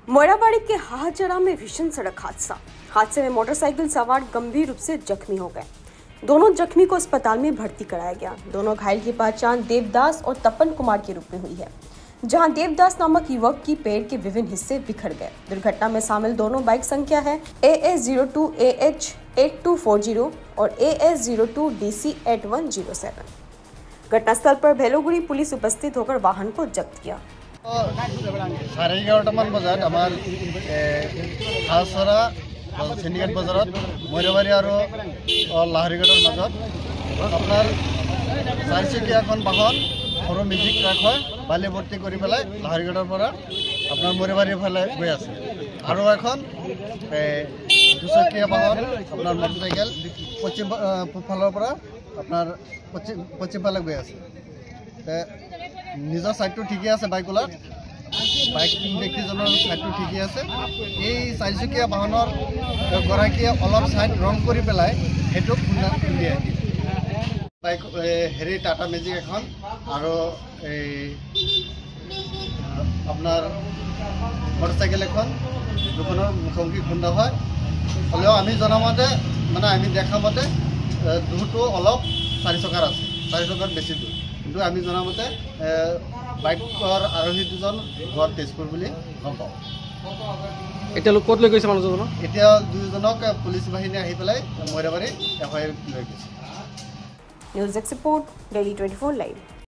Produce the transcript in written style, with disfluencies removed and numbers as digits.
मोराबाड़ी के हाहाचरा में भीषण सड़क हादसे में मोटरसाइकिल सवार गंभीर रूप से जख्मी हो गए। दोनों जख्मी को अस्पताल में भर्ती कराया गया। दोनों घायल की पहचान देवदास और तपन कुमार के रूप में हुई है, जहां देवदास नामक युवक की पेड़ के विभिन्न हिस्से बिखर गए। दुर्घटना में शामिल दोनों बाइक संख्या है AS02AH8240 और AS02DC8107। घटनास्थल पर भेलोगुड़ी पुलिस उपस्थित होकर वाहन को जब्त किया। 11:30 মান বজাত আমাৰ হাছৰা সিন্ডিকেট বজাৰত মইৰাবাৰী আৰু লাহৰিগড়ৰ মাজত আপোনাৰ চাৰিচকীয়া এখন বাহন সৰু মিউজিক ট্ৰাক হয় বালি ভৰ্তি কৰি পেলাই লাহৰিগড়ৰ পৰা আপোনাৰ মইৰাবাৰীৰ ফালে গৈ আছে আৰু এখন দুচকীয়া বাহন আপোনাৰ মটৰচাইকেল পশ্চিমৰ পৰা আপোনাৰ পশ্চিম ফালে গৈ আছে। নিজৰ সাইডটো ঠিকই আছে, বাইক ব্যক্তিজনৰ সাইডটো ঠিকই আছে। এই চাৰিচকীয়া বাহনৰ গৰাকীয়ে অলপ সাইড ৰং কৰি পেলাই সেইটো খুন্দিয়াই বাইক হেৰি টাটা মেজিক এখন আৰু এই আপোনাৰ মটৰচাইকেল এখন দুখনৰ মুখামুখি খুন্দা হয়। হ'লেও আমি জনামতে মানে আমি দেখা মতে দূৰটো অলপ 4 চকাৰ আছে, 4 চকাৰ বেছি দূৰ, কিন্তু আমি জনামতে বাইকৰ আৰোহী দুজন ঘৰ তেজপুৰ বুলি গম পাওঁ। এতিয়া ক'ত লৈ গৈছে মানুহজনক? এতিয়া দুজনক পুলিচ বাহিনী আহি পেলাই মইৰাবাৰী FIR লৈ গৈছে। News desk report, daily 24 live.